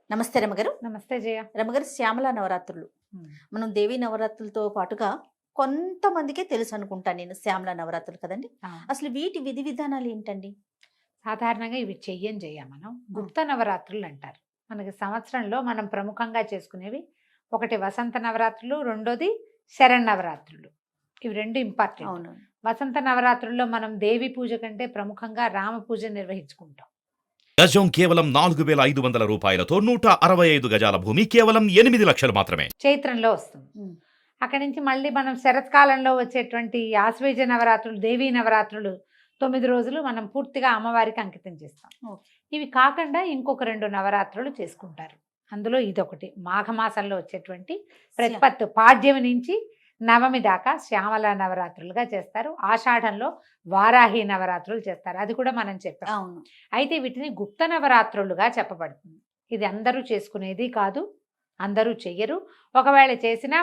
నమస్తే రమగారు. నమస్తే జయ. రమగారు, శ్యామల నవరాత్రులు మనం దేవీ నవరాత్రులతో పాటుగా కొంతమందికే తెలుసు అనుకుంటా నేను, శ్యామల నవరాత్రులు కదండి. అసలు వీటి విధి విధానాలు ఏంటండి? సాధారణంగా ఇవి చెయ్యం మనం గుప్త నవరాత్రులు అంటారు. మనకి సంవత్సరంలో మనం ప్రముఖంగా చేసుకునేవి ఒకటి వసంత నవరాత్రులు, రెండోది శరన్నవరాత్రులు. ఇవి రెండు ఇంపార్టెంట్. అవును. వసంత నవరాత్రుల్లో మనం దేవి పూజ కంటే ప్రముఖంగా రామ పూజ నిర్వహించుకుంటాం. గజం కేవలం 4,500 రూపాయలతో 165 గజాల భూమి కేవలం 8 లక్షలు మాత్రమే. చైత్రంలో వస్తుంది. అక్కడి నుంచి మళ్ళీ మనం శరత్కాలంలో వచ్చేటువంటి ఆశ్వేజ నవరాత్రులు, దేవీ నవరాత్రులు 9 రోజులు మనం పూర్తిగా అమ్మవారికి అంకితం చేస్తాం. ఇవి కాకుండా ఇంకొక 2 నవరాత్రులు చేసుకుంటారు. అందులో ఇదొకటి మాఘమాసంలో వచ్చేటువంటి ప్రతిపత్తు పాడ్యమి నుంచి నవమి దాకా శ్యామల నవరాత్రులుగా చేస్తారు. ఆషాఢంలో వారాహి నవరాత్రులు చేస్తారు. అది కూడా మనం చెప్పాం. అవును. అయితే వీటిని గుప్త నవరాత్రులుగా చెప్పబడుతుంది. ఇది అందరూ చేసుకునేది కాదు, అందరూ చెయ్యరు. ఒకవేళ చేసినా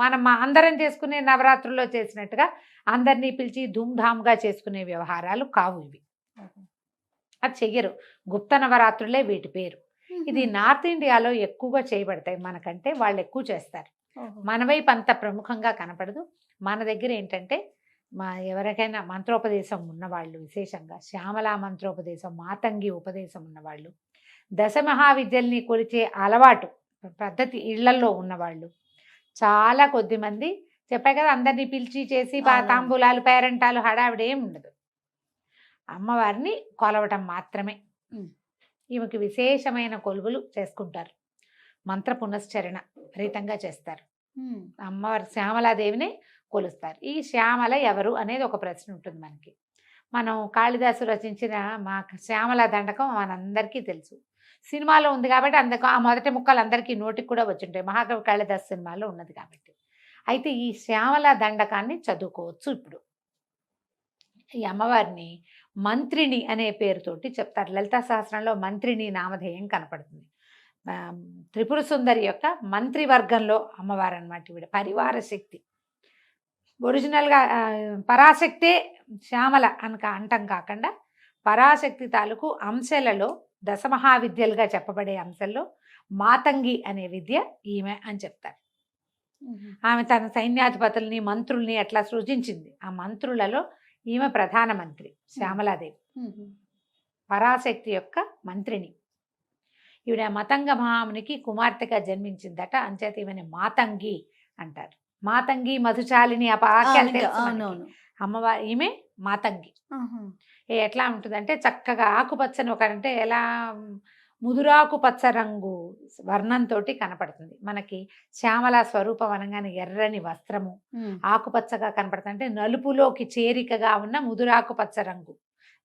మనం అందరం చేసుకునే నవరాత్రుల్లో చేసినట్టుగా అందరినీ పిలిచి ధూమ్ధామ్గా చేసుకునే వ్యవహారాలు కావు ఇవి. అది చెయ్యరు. గుప్త నవరాత్రులే వీటి పేరు. ఇది నార్త్ ఇండియాలో ఎక్కువగా చేయబడతాయి. మనకంటే వాళ్ళు ఎక్కువ చేస్తారు. మన వైపు అంత ప్రముఖంగా కనపడదు. మన దగ్గర ఏంటంటే ఎవరికైనా మంత్రోపదేశం ఉన్నవాళ్ళు, విశేషంగా శ్యామలా మంత్రోపదేశం, మాతంగి ఉపదేశం ఉన్నవాళ్ళు, దశమహావిద్యల్ని కొలిచే అలవాటు పద్ధతి ఇళ్లల్లో ఉన్నవాళ్ళు చాలా కొద్ది మంది. చెప్పాయి కదా, అందరినీ పిలిచి చేసి తాంబూలాలు, పేరంటాలు, హడావిడి ఏమి ఉండదు. అమ్మవారిని కొలవటం మాత్రమే. ఈమెకి విశేషమైన కొలువులు చేసుకుంటారు. మంత్ర పునశ్చరణ విపరీతంగా చేస్తారు. అమ్మవారి శ్యామలాదేవిని కొలుస్తారు. ఈ శ్యామల ఎవరు అనేది ఒక ప్రశ్న ఉంటుంది మనకి. మనం కాళిదాసు రచించిన మా శ్యామల దండకం మనందరికీ తెలుసు. సినిమాలో ఉంది కాబట్టి అందుకు ఆ మొదటి ముక్కలు అందరికీ నోటికి కూడా వచ్చుంటాయి. మహాకవి కాళిదాసు సినిమాలో ఉన్నది కాబట్టి. అయితే ఈ శ్యామల దండకాన్ని చదువుకోవచ్చు. ఇప్పుడు ఈ అమ్మవారిని మంత్రిని అనే పేరుతోటి చెప్తారు. లలితా సహస్రంలో మంత్రిని నామధేయం కనపడుతుంది. త్రిపుర సుందరి యొక్క మంత్రివర్గంలో అమ్మవారు అన్నమాట. ఈవిడ పరివార శక్తి. ఒరిజినల్గా పరాశక్తే శ్యామల అంటం కాకుండా పరాశక్తి తాలూకు అంశాలలో దశమహావిద్యలుగా చెప్పబడే అంశాల్లో మాతంగి అనే విద్య ఈమె అని చెప్తారు. ఆమె తన సైన్యాధిపతుల్ని, మంత్రుల్ని అట్లా సృజించింది. ఆ మంత్రులలో ఈమె ప్రధానమంత్రి శ్యామలాదేవి. పరాశక్తి యొక్క మంత్రిని. ఈవిడ మతంగ మహామునికి కుమార్తెగా జన్మించిందట. అంచేత ఈమెని మాతంగి అంటారు. మాతంగి మధుచాలిని అమ్మవారి ఈమె మాతంగి. ఎట్లా ఉంటుందంటే చక్కగా ఆకుపచ్చని అంటే ఎలా ముదురాకుపచ్చ రంగు వర్ణంతో కనపడుతుంది. మనకి శ్యామల స్వరూపం అనగానే ఎర్రని వస్త్రము ఆకుపచ్చగా కనపడుతుంది. అంటే నలుపులోకి చేరికగా ఉన్న ముదురాకుపచ్చ రంగు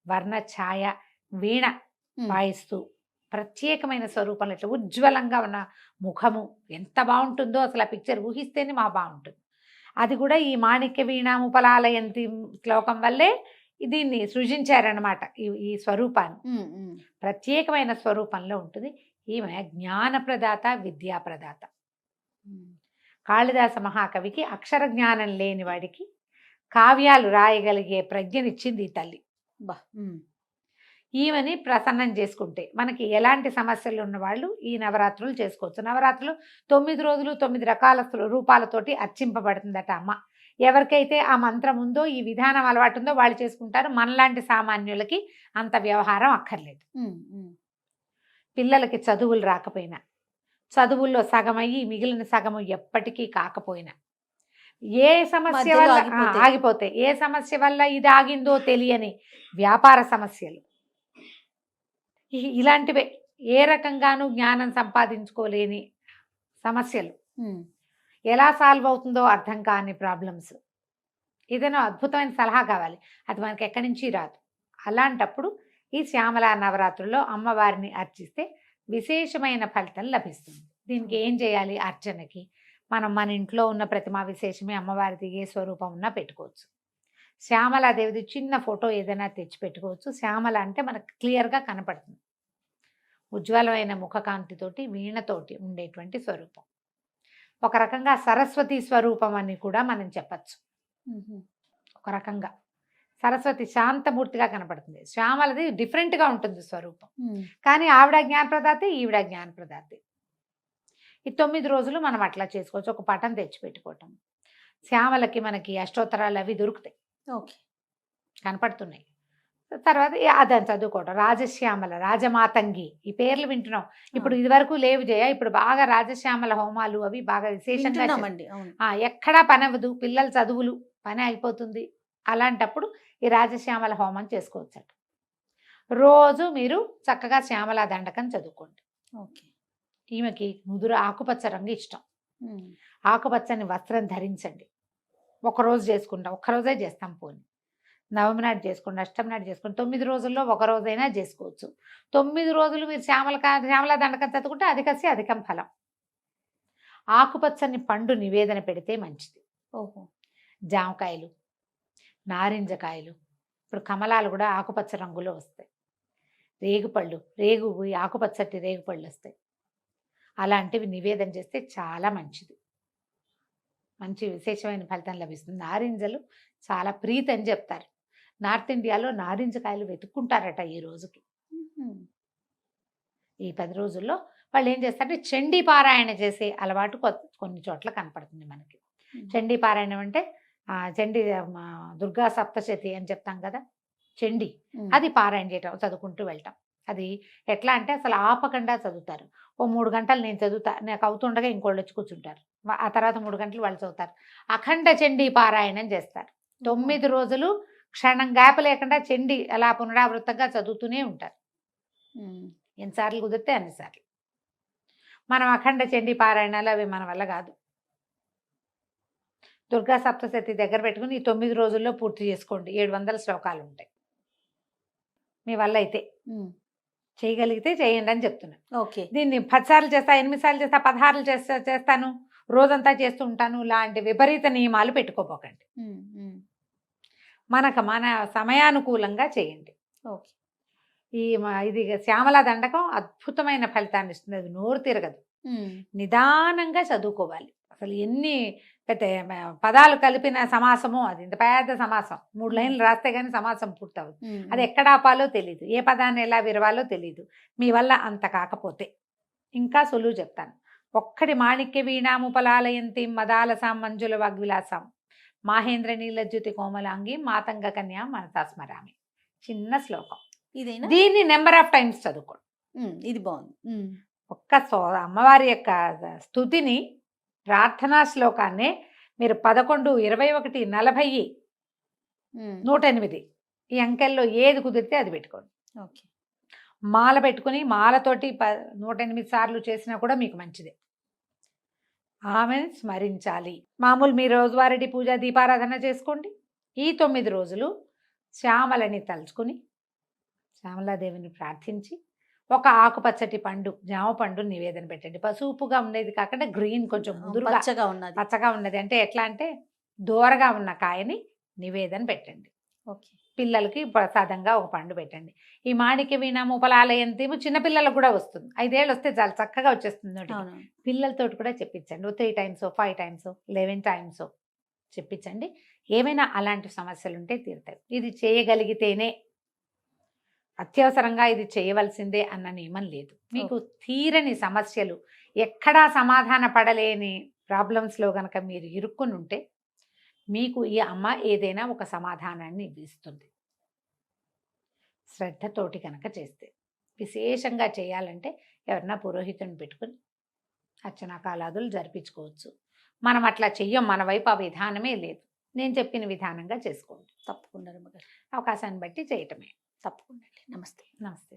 వర్ణ ఛాయ, వీణ వాయిస్తూ ప్రత్యేకమైన స్వరూపంలో ఇట్లా ఉజ్వలంగా ఉన్న ముఖము ఎంత బాగుంటుందో అసలు ఆ పిక్చర్ ఊహిస్తేనే బాగుంటుంది. అది కూడా ఈ మాణిక్య వీణాముపలాలయంతి శ్లోకం వల్లే దీన్ని సృజించారనమాట. ఈ స్వరూపాన్ని ప్రత్యేకమైన స్వరూపంలో ఉంటుంది. ఈమె జ్ఞానప్రదాత, విద్యాప్రదాత. కాళిదాస మహాకవికి అక్షర జ్ఞానం లేని వాడికి కావ్యాలు రాయగలిగే ప్రజ్ఞనిచ్చింది ఈ తల్లి. ఈమెని ప్రసన్నం చేసుకుంటే మనకి ఎలాంటి సమస్యలు ఉన్నవాళ్ళు ఈ నవరాత్రులు చేసుకోవచ్చు. నవరాత్రులు 9 రోజులు 9 రకాల రూపాలతోటి అర్చింపబడుతుందట అమ్మ. ఎవరికైతే ఆ మంత్రం ఉందో, ఈ విధానం అలవాటు ఉందో వాళ్ళు చేసుకుంటారు. మనలాంటి సామాన్యులకి అంత వ్యవహారం అక్కర్లేదు. పిల్లలకి చదువులు రాకపోయినా, చదువుల్లో సగమయ్యి మిగిలిన సగము ఎప్పటికీ కాకపోయినా, ఏ సమస్య వల్ల ఆగిపోతే, ఏ సమస్య వల్ల ఇది ఆగిందో తెలియని వ్యాపార సమస్యలు, ఇలాంటివే ఏ రకంగానూ జ్ఞానం సంపాదించుకోలేని సమస్యలు, ఎలా సాల్వ్ అవుతుందో అర్థం కాని ప్రాబ్లమ్స్, ఏదైనా అద్భుతమైన సలహా కావాలి, అది మనకి ఎక్కడి నుంచి రాదు. అలాంటప్పుడు ఈ శ్యామల నవరాత్రుల్లో అమ్మవారిని అర్చిస్తే విశేషమైన ఫలితం లభిస్తుంది. దీనికి ఏం చేయాలి? అర్చనకి మనం మన ఇంట్లో ఉన్న ప్రతిమా విశేషమే అమ్మవారిది ఏ స్వరూపం ఉన్నా పెట్టుకోవచ్చు. శ్యామలాదేవిది చిన్న ఫోటో ఏదైనా తెచ్చి పెట్టుకోవచ్చు. శ్యామల అంటే మనకు క్లియర్గా కనపడుతుంది. ఉజ్వలమైన ముఖకాంతితోటి, వీణతోటి ఉండేటువంటి స్వరూపం. ఒక రకంగా సరస్వతి స్వరూపం అని కూడా మనం చెప్పచ్చు. ఒక రకంగా సరస్వతి శాంతమూర్తిగా కనపడుతుంది. శ్యామలది డిఫరెంట్గా ఉంటుంది స్వరూపం. కానీ ఆవిడ జ్ఞానప్రదాతే, ఈవిడ ప్రదాతే. ఈ 9 రోజులు మనం అట్లా చేసుకోవచ్చు. ఒక పటం తెచ్చి పెట్టుకోవటం. శ్యామలకి మనకి అష్టోత్తరాలు అవి దొరుకుతాయి, ఓకే, కనపడుతున్నాయి. తర్వాత అదని చదువుకోవటం. రాజశ్యామల, రాజమాతంగి, ఈ పేర్లు వింటున్నాం. ఇప్పుడు ఇదివరకు లేవు జయ. ఇప్పుడు బాగా రాజశ్యామల హోమాలు అవి బాగా విశేషంగా ఎక్కడా పని అవ్వదు, పిల్లల చదువులు పని అయిపోతుంది. అలాంటప్పుడు ఈ రాజశ్యామల హోమం చేసుకోవచ్చు. రోజు మీరు చక్కగా శ్యామల దండకం చదువుకోండి. ఓకే. ఈమెకి ముదురు ఆకుపచ్చ రంగు ఇష్టం. ఆకుపచ్చని వస్త్రం ధరించండి. ఒకరోజు చేసుకుంటాం, ఒక్కరోజే చేస్తాం. పోనీ నవమి నాడు చేసుకోండి, అష్టమి నాడు చేసుకోండి. 9 రోజుల్లో ఒక రోజైనా చేసుకోవచ్చు. 9 రోజులు మీరు శ్యామల దండకం చదువుకుంటే అధికం ఫలం. ఆకుపచ్చని పండు నివేదన పెడితే మంచిది. ఓహో. జామకాయలు, నారింజకాయలు, ఇప్పుడు కమలాలు కూడా ఆకుపచ్చ రంగులో వస్తాయి. రేగుపళ్ళు, ఆకుపచ్చటి రేగుపళ్ళు వస్తాయి. అలాంటివి నివేదన చేస్తే చాలా మంచిది, మంచి విశేషమైన ఫలితం లభిస్తుంది. నారింజలు చాలా ప్రీతి అని చెప్తారు. నార్త్ ఇండియాలో నారింజకాయలు వెతుక్కుంటారట ఈ రోజుకి. ఈ 10 రోజుల్లో వాళ్ళు ఏం చేస్తారంటే చండీ పారాయణ చేసే అలవాటు కొన్ని చోట్ల కనపడుతుంది మనకి. చండీ పారాయణం అంటే చండీ దుర్గా సప్తశతి అని చెప్తాం కదా, చండీ, అది పారాయణ చేయటం, చదువుకుంటూ వెళ్ళటం. అది ఎట్లా అంటే అసలు ఆపకుండా చదువుతారు. ఓ 3 గంటలు నేను చదువుతా, నాకు అవుతుండగా ఇంకోళ్ళు వచ్చి కూర్చుంటారు. ఆ తర్వాత 3 గంటలు వాళ్ళు చదువుతారు. అఖండ చండీ పారాయణం చేస్తారు. 9 రోజులు క్షణం గ్యాప్ లేకుండా చండీ అలా పునరావృతంగా చదువుతూనే ఉంటారు. ఎన్నిసార్లు కుదిరితే అన్నిసార్లు. మనం అఖండ చండీ పారాయణాలు అవి మన వల్ల కాదు. దుర్గా సప్తశతి దగ్గర పెట్టుకుని ఈ 9 రోజుల్లో పూర్తి చేసుకోండి. 700 శ్లోకాలు ఉంటాయి. మీ వల్ల అయితే చేయగలిగితే చేయండి అని చెప్తున్నాను. ఓకే. దీన్ని 10 సార్లు చేస్తా, 8 సార్లు చేస్తా, 16 చేస్తాను, రోజంతా చేస్తూ ఉంటాను, లాంటి విపరీత నియమాలు పెట్టుకోపోకండి. మన సమయానుకూలంగా చేయండి. ఓకే. ఇది శ్యామల దండకం అద్భుతమైన ఫలితాన్ని ఇస్తుంది. అది నోరు తిరగదు, నిదానంగా చదువుకోవాలి. అసలు ఎన్ని పెద్ద పదాలు కలిపిన సమాసమో, అది ఇంత పెద్ద సమాసం, 3 లైన్లు రాస్తే కానీ సమాసం పూర్తవుతుంది. అది ఎక్కడ ఆపాలో తెలియదు, ఏ పదాన్ని ఎలా విరవాలో తెలియదు. మీ వల్ల అంత కాకపోతే ఇంకా సులువు చెప్తాను. ఒక్కటి మాణిక్య వీణాముపలాలయంతి మదాలసాం మంజుల వాగ్విలాసాం మాహేంద్ర నీలజ్యుతి కోమలాంగి మాతంగ కన్యా మనసా స్మరామి. చిన్న శ్లోకం. దీన్ని నెంబర్ ఆఫ్ టైమ్స్ చదువుకోండి. ఇది బాగుంది. అమ్మవారి యొక్క స్తుతిని, ప్రార్థనా శ్లోకాన్ని మీరు 11, 21, 40, 108 ఈ అంకెల్లో ఏది కుదిరితే అది పెట్టుకోండి. ఓకే. మాల పెట్టుకుని మాలతోటి 108 సార్లు చేసినా కూడా మీకు మంచిదే. ఆమెను స్మరించాలి. మామూలు మీ రోజువారీ పూజ దీపారాధన చేసుకోండి. ఈ 9 రోజులు శ్యామలని తలుచుకుని శ్యామలాదేవిని ప్రార్థించి ఒక ఆకుపచ్చటి పండు, జామ పండు నివేదన పెట్టండి. పసుపుగా ఉండేది కాకుండా గ్రీన్, కొంచెం ముదురుగా పచ్చగా ఉన్నది. అంటే ఎట్లా అంటే దూరగా ఉన్న కాయని నివేదన పెట్టండి. ఓకే. పిల్లలకి ప్రసాదంగా ఒక పండు పెట్టండి. ఈ మాణిక్య వీణాము ఉపలాలయంతేమో చిన్నపిల్లలకు కూడా వస్తుంది. 5 ఏళ్ళు వస్తే చాలా చక్కగా వచ్చేస్తుంది. పిల్లలతోటి కూడా చెప్పించండి. 3 times, 5 times, 11 times చెప్పించండి. ఏమైనా అలాంటి సమస్యలు ఉంటే తీరుతాయి. ఇది చేయగలిగితేనే, అత్యవసరంగా ఇది చేయవలసిందే అన్న నియమం లేదు. మీకు తీరని సమస్యలు, ఎక్కడా సమాధాన పడలేని ప్రాబ్లమ్స్లో కనుక మీరు ఇరుక్కుని ఉంటే మీకు ఈ అమ్మ ఏదైనా ఒక సమాధానాన్ని ఇస్తుంది, శ్రద్ధతోటి కనుక చేస్తే. విశేషంగా చేయాలంటే ఎవరన్నా పురోహితుని పెట్టుకుని అర్చనాకాలాదులు జరిపించుకోవచ్చు. మనం అట్లా చెయ్యం, మన వైపు ఆ విధానమే లేదు. నేను చెప్పిన విధానంగా చేసుకోండి. తప్పకుండా అవకాశాన్ని బట్టి చేయటమే. తప్పకుండా. నమస్తే. నమస్తే.